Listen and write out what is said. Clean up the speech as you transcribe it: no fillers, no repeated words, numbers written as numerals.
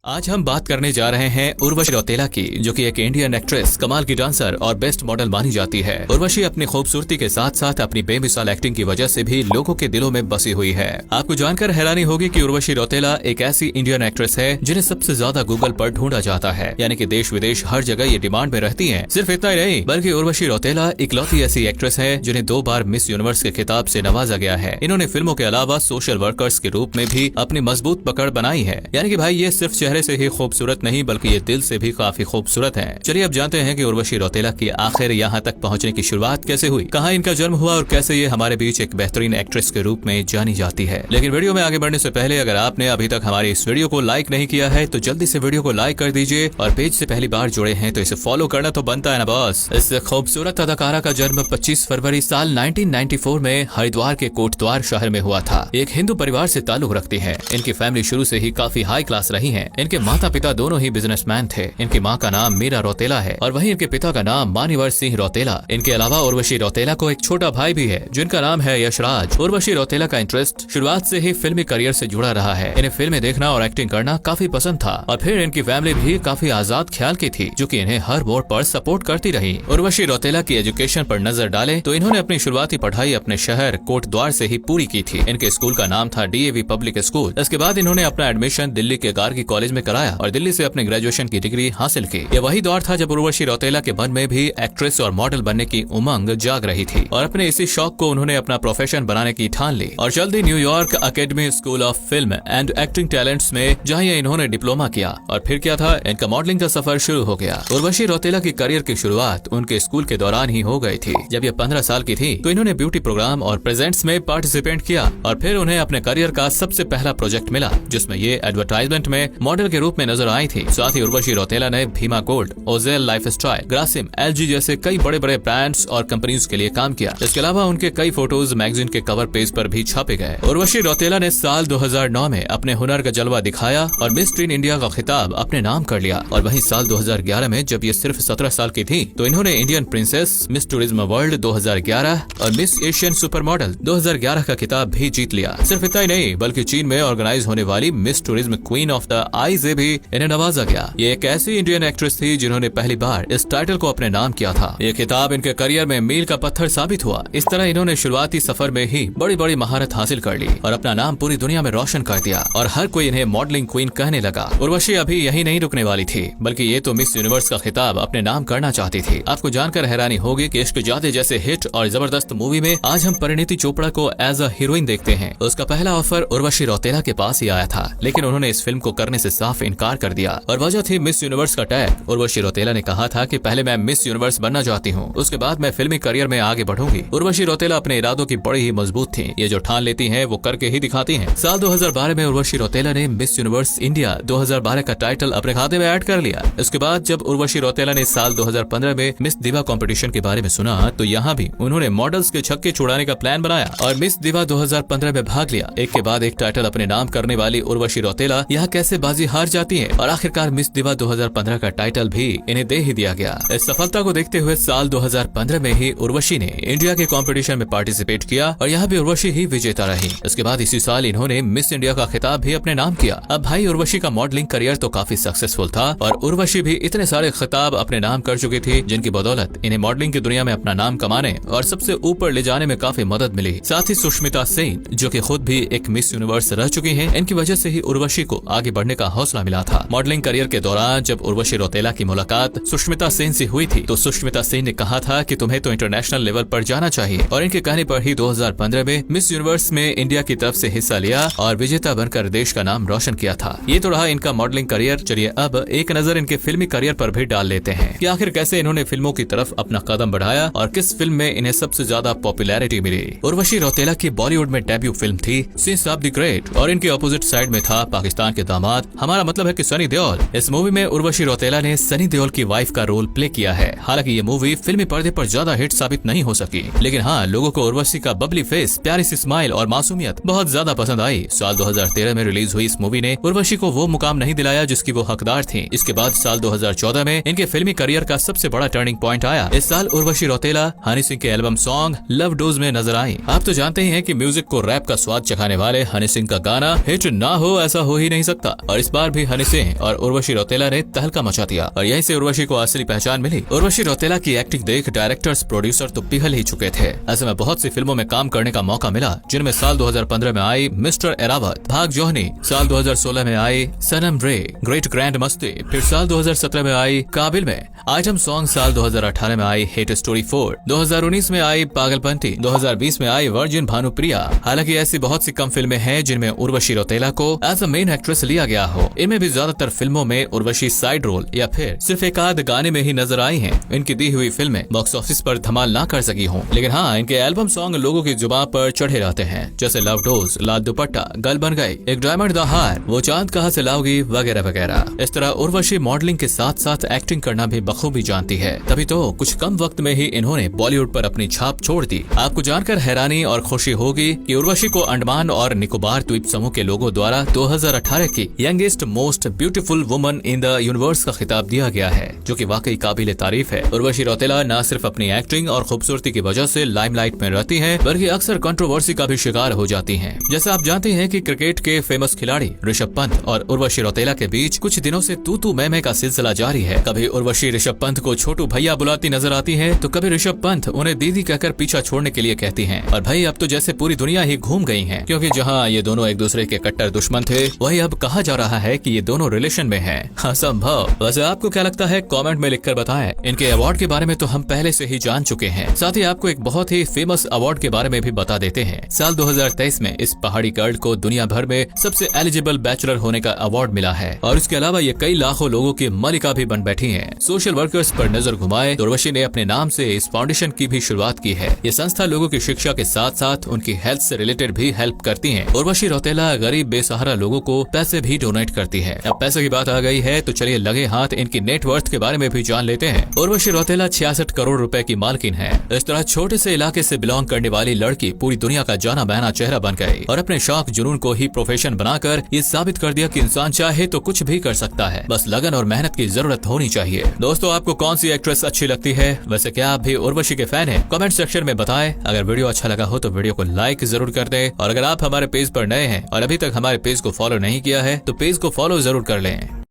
आज हम बात करने जा रहे हैं उर्वशी रौतेला की, जो कि एक इंडियन एक्ट्रेस, कमाल की डांसर और बेस्ट मॉडल मानी जाती है। उर्वशी अपनी खूबसूरती के साथ साथ अपनी बेमिसाल एक्टिंग की वजह से भी लोगों के दिलों में बसी हुई है। आपको जानकर हैरानी होगी कि उर्वशी रौतेला एक ऐसी इंडियन एक्ट्रेस है जिन्हें सबसे ज्यादा गूगल पर ढूंढा जाता है, यानी कि देश विदेश हर जगह ये डिमांड में रहती है। सिर्फ इतना ही नहीं, बल्कि उर्वशी रौतेला इकलौती ऐसी एक्ट्रेस है जिन्हें 2 बार मिस यूनिवर्स के खिताब से नवाजा गया है। इन्होंने फिल्मों के अलावा सोशल वर्कर्स के रूप में भी अपनी मजबूत पकड़ बनाई है, यानी कि भाई ये सिर्फ चेहरे से ही खूबसूरत नहीं बल्कि ये दिल से भी काफी खूबसूरत है। चलिए अब जानते हैं कि उर्वशी रौतेला की आखिर यहाँ तक पहुँचने की शुरुआत कैसे हुई, कहाँ इनका जन्म हुआ और कैसे ये हमारे बीच एक बेहतरीन एक्ट्रेस के रूप में जानी जाती है। लेकिन वीडियो में आगे बढ़ने से पहले अगर आपने अभी तक हमारी इस वीडियो को लाइक नहीं किया है तो जल्दी से वीडियो को लाइक कर दीजिए, और पेज से पहली बार जुड़े हैं तो इसे फॉलो करना तो बनता है ना बॉस। इस खूबसूरत अदाकारा का जन्म 25 फरवरी साल 1994 में हरिद्वार के कोटद्वार शहर में हुआ था। एक हिंदू परिवार से ताल्लुक रखती है। इनकी फैमिली शुरू से ही काफी हाई क्लास रही है। इनके माता पिता दोनों ही बिजनेसमैन थे। इनकी माँ का नाम मीरा रौतेला है और वहीं इनके पिता का नाम मानिवर सिंह रौतेला। इनके अलावा उर्वशी रौतेला को एक छोटा भाई भी है जिनका नाम है यशराज। उर्वशी रौतेला का इंटरेस्ट शुरुआत से ही फिल्मी करियर से जुड़ा रहा है। इन्हें फिल्में देखना और एक्टिंग करना काफी पसंद था, और फिर इनकी फैमिली भी काफी आजाद ख्याल की थी, जो कि इन्हें हर मोड़ पर सपोर्ट करती रही। उर्वशी रौतेला की एजुकेशन पर नजर डालें तो इन्होंने अपनी शुरुआती पढ़ाई अपने शहर कोटद्वार से ही पूरी की थी। इनके स्कूल का नाम था DAV पब्लिक स्कूल। इसके बाद इन्होंने अपना एडमिशन दिल्ली के गार्गी कॉलेज में कराया और दिल्ली से अपने ग्रेजुएशन की डिग्री हासिल की। यह वही दौर था जब उर्वशी रौतेला के मन में भी एक्ट्रेस और मॉडल बनने की उमंग जाग रही थी, और अपने इसी शौक को उन्होंने अपना प्रोफेशन बनाने की ठान ली और जल्दी New York academy school of film and acting talents में जहां इन्होंने डिप्लोमा किया। और फिर क्या था, इनका मॉडलिंग का सफर शुरू हो गया। उर्वशी रौतेला की करियर की शुरुआत उनके स्कूल के दौरान ही हो गई थी। जब ये 15 साल की थी तो इन्होंने ब्यूटी प्रोग्राम और प्रेजेंट्स में पार्टिसिपेट किया, और फिर उन्हें अपने करियर का सबसे पहला प्रोजेक्ट मिला जिसमें ये एडवर्टाइजमेंट में मॉडल के रूप में नजर आई थी। साथ ही उर्वशी रौतेला ने Bhima gold, ओजेल lifestyle, Grasim, LG जैसे कई बड़े बड़े ब्रांड्स और कंपनीज के लिए काम किया। इसके अलावा उनके कई फोटोज मैगजीन के कवर पेज पर भी छापे गए। उर्वशी रौतेला ने साल 2009 में अपने हुनर का जलवा दिखाया और मिस टीन इंडिया का खिताब अपने नाम कर लिया। और वहीं साल 2011 में जब ये सिर्फ 17 साल की थी तो इन्होंने Indian princess, miss tourism world 2011 और मिस एशियन सुपर मॉडल 2011 का खिताब भी जीत लिया। सिर्फ इतना ही नहीं बल्कि चीन में ऑर्गेनाइज होने वाली miss tourism queen of the eye से भी इन्हें नवाजा गया। ये एक ऐसी इंडियन एक्ट्रेस थी जिन्होंने पहली बार इस टाइटल को अपने नाम किया था। ये खिताब इनके करियर में मील का पत्थर साबित हुआ। इस तरह इन्होंने शुरुआती सफर में ही बड़ी बड़ी महारत हासिल कर ली और अपना नाम पूरी दुनिया में रोशन कर दिया, और हर कोई इन्हें मॉडलिंग क्वीन कहने लगा। उर्वशी अभी यही नहीं रुकने वाली थी, बल्कि ये तो मिस यूनिवर्स का खिताब अपने नाम करना चाहती थी। आपको जानकर हैरानी होगी कि इश्क जादे जैसे हिट और जबरदस्त मूवी में आज हम परिणीति चोपड़ा को एज अ हीरोइन देखते हैं। उसका पहला ऑफर उर्वशी रौतेला के पास ही आया था, लेकिन उन्होंने इस फिल्म को करने से साफ इनकार कर दिया, और वजह थी मिस यूनिवर्स का टैग। उर्वशी रौतेला ने कहा था कि पहले मैं मिस यूनिवर्स बनना चाहती हूँ, उसके बाद मैं फिल्मी करियर में आगे बढ़ूंगी। उर्वशी रौतेला अपने इरादों की बड़ी ही मजबूत थी। ये जो ठान लेती हैं वो करके ही दिखाती हैं। साल 2012 में उर्वशी रौतेला ने मिस यूनिवर्स इंडिया 2012 का टाइटल अपने खाते में ऐड कर लिया। इसके बाद जब उर्वशी रौतेला ने साल 2015 में मिस दिवा कंपटीशन के बारे में सुना तो यहाँ भी उन्होंने मॉडल्स के छक्के छुड़ाने का प्लान बनाया और मिस दिवा 2015 में भाग लिया। एक के बाद एक टाइटल अपने नाम करने वाली उर्वशी रौतेला यहाँ कैसे बाजी हार जाती है, और आखिरकार मिस दिवा 2015 का टाइटल भी इन्हें दे ही दिया गया। इस सफलता को देखते हुए साल 2015 में ही उर्वशी ने इंडिया के कंपटीशन में पार्टिसिपेट किया और यहाँ भी उर्वशी ही विजेता रही। इसके बाद इसी साल इन्होंने मिस इंडिया का खिताब भी अपने नाम किया। अब भाई उर्वशी का मॉडलिंग करियर तो काफी सक्सेसफुल था, और उर्वशी भी इतने सारे खिताब अपने नाम कर चुकी थी जिनकी बदौलत इन्हें मॉडलिंग की दुनिया में अपना नाम कमाने और सबसे ऊपर ले जाने में काफी मदद मिली। साथ ही सुष्मिता सेन, जो कि खुद भी एक मिस यूनिवर्स रह चुकी हैं, इनकी वजह से ही उर्वशी को आगे बढ़ने का हौसला मिला था। मॉडलिंग करियर के दौरान जब उर्वशी रौतेला की मुलाकात सुष्मिता सेन से हुई थी तो सुष्मिता सेन ने कहा था कि तुम्हें तो इंटरनेशनल लेवल पर जाना चाहिए, और इनके कहने पर ही 2015 में मिस यूनिवर्स में इंडिया की तरफ से हिस्सा लिया और विजेता बनकर देश का नाम रोशन किया था। ये तो रहा इनका मॉडलिंग करियर। चलिए अब एक नजर इनके फिल्मी करियर पर भी डाल लेते हैं कि आखिर कैसे इन्होंने फिल्मों की तरफ अपना कदम बढ़ाया और किस फिल्म में इन्हें सबसे ज्यादा पॉपुलैरिटी मिली। उर्वशी रौतेला की बॉलीवुड में डेब्यू फिल्म थी सिंस ऑफ द ग्रेट, और इनके ऑपोजिट साइड में था पाकिस्तान के दामाद, हमारा मतलब है कि सनी देओल। इस मूवी में उर्वशी रौतेला ने सनी देओल की वाइफ का रोल प्ले किया है। हालांकि ये मूवी फिल्मी पर्दे पर ज्यादा हिट साबित नहीं हो सकी, लेकिन हाँ, लोगों को उर्वशी का बबली फेस, प्यारी सी स्माइल और मासूमियत बहुत ज्यादा पसंद आई। साल 2013 में रिलीज हुई इस मूवी ने उर्वशी को वो मुकाम नहीं दिलाया जिसकी वो हकदार थी। इसके बाद साल 2014 में इनके फिल्मी करियर का सबसे बड़ा टर्निंग पॉइंट आया। इस साल उर्वशी रौतेला हनी सिंह के एल्बम सॉन्ग लव डोज में नजर आई। आप तो जानते ही हैं कि म्यूजिक को रैप का स्वाद चखाने वाले हनी सिंह का गाना हिट ना हो ऐसा हो ही नहीं सकता, और इस इस बार भी हनी सिंह और उर्वशी रौतेला ने तहलका मचा दिया और यहीं से उर्वशी को असली पहचान मिली। उर्वशी रौतेला की एक्टिंग देख डायरेक्टर्स प्रोड्यूसर तो पिघल ही चुके थे। ऐसे में बहुत सी फिल्मों में काम करने का मौका मिला, जिनमें साल 2015 में आई मिस्टर एरावत, भाग जोहनी, साल 2016 में आई सनम रे, ग्रेट ग्रैंड मस्ती, फिर साल 2017 में आई काबिल में आइटम सॉन्ग, साल 2018 में आई हिट स्टोरी 4, 2019 में आई पागलपंती, 2020 में आई वर्जिन भानुप्रिया। हालांकि ऐसी बहुत सी कम फिल्में हैं जिनमें उर्वशी रौतेला को एज अ मेन एक्ट्रेस लिया गया हो। इनमें भी ज्यादातर फिल्मों में उर्वशी साइड रोल या फिर सिर्फ एक आध गाने में ही नजर आई हैं। इनकी दी हुई फिल्में बॉक्स ऑफिस पर धमाल ना कर सकी हों, लेकिन हाँ, इनके एल्बम सॉन्ग लोगों की जुबान पर चढ़े रहते हैं, जैसे लव डोज, लाल दुपट्टा, गल बन गई, एक डायमंड द हार, वो चांद कहाँ से लाओगी वगैरह वगैरह। इस तरह उर्वशी मॉडलिंग के साथ साथ एक्टिंग करना भी बखूबी जानती है, तभी तो कुछ कम वक्त में ही इन्होंने बॉलीवुड पर अपनी छाप छोड़ दी। आपको जानकर हैरानी और खुशी होगी कि उर्वशी को अंडमान और निकोबार द्वीप समूह के लोगों द्वारा 2018 की youngest most beautiful woman in the universe का खिताब दिया गया है, जो कि वाकई काबिल तारीफ है। उर्वशी रौतेला न सिर्फ अपनी एक्टिंग और खूबसूरती की वजह से लाइमलाइट में रहती हैं, बल्कि अक्सर कंट्रोवर्सी का भी शिकार हो जाती हैं। जैसे आप जानते हैं कि क्रिकेट के फेमस खिलाड़ी ऋषभ पंत और उर्वशी रौतेला के बीच कुछ दिनों से तू मैं का सिलसिला जारी है। कभी उर्वशी ऋषभ पंत को छोटू भैया बुलाती नजर आती है, तो कभी ऋषभ पंत उन्हें दीदी कहकर पीछा छोड़ने के लिए कहती हैं। और भाई अब तो जैसे पूरी दुनिया ही घूम गई है, क्योंकि जहाँ ये दोनों एक दूसरे के कट्टर दुश्मन थे, वही अब कहा जा रहा है कि ये दोनों रिलेशन में हैं। असंभव। वैसे आपको क्या लगता है, कमेंट में लिखकर बताएं। इनके अवार्ड के बारे में तो हम पहले से ही जान चुके हैं, साथ ही आपको एक बहुत ही फेमस अवार्ड के बारे में भी बता देते हैं। साल 2023 में इस पहाड़ी गर्ल को दुनिया भर में सबसे एलिजिबल बैचलर होने का अवार्ड मिला है और इसके अलावा ये कई लाखों लोगों की मलिका भी बन बैठी है। सोशल वर्कर्स पर नजर घुमाए तो उर्वशी ने अपने नाम से इस फाउंडेशन की भी शुरुआत की है। ये संस्था लोगों की शिक्षा के साथ साथ उनकी हेल्थ से रिलेटेड भी हेल्प करती है। उर्वशी रौतेला गरीब बेसहारा लोगों को पैसे भी डोनेट करती है। अब पैसे की बात आ गई है तो चलिए लगे हाथ इनकी नेटवर्थ के बारे में भी जान लेते हैं। उर्वशी रौतेला 66 करोड़ रुपए की मालकिन है। इस तरह छोटे से इलाके से बिलोंग करने वाली लड़की पूरी दुनिया का जाना माना चेहरा बन गई और अपने शौक जुनून को ही प्रोफेशन बनाकर ये साबित कर दिया कि इंसान चाहे तो कुछ भी कर सकता है, बस लगन और मेहनत की जरूरत होनी चाहिए। दोस्तों, आपको कौन सी एक्ट्रेस अच्छी लगती है? वैसे क्या आप भी उर्वशी के फैन हैं? कमेंट सेक्शन में बताएं। अगर वीडियो अच्छा लगा हो तो वीडियो को लाइक जरूर कर दें और अगर आप हमारे पेज पर नए हैं और अभी तक हमारे पेज को फॉलो नहीं किया है तो पेज को फॉलो जरूर कर लें।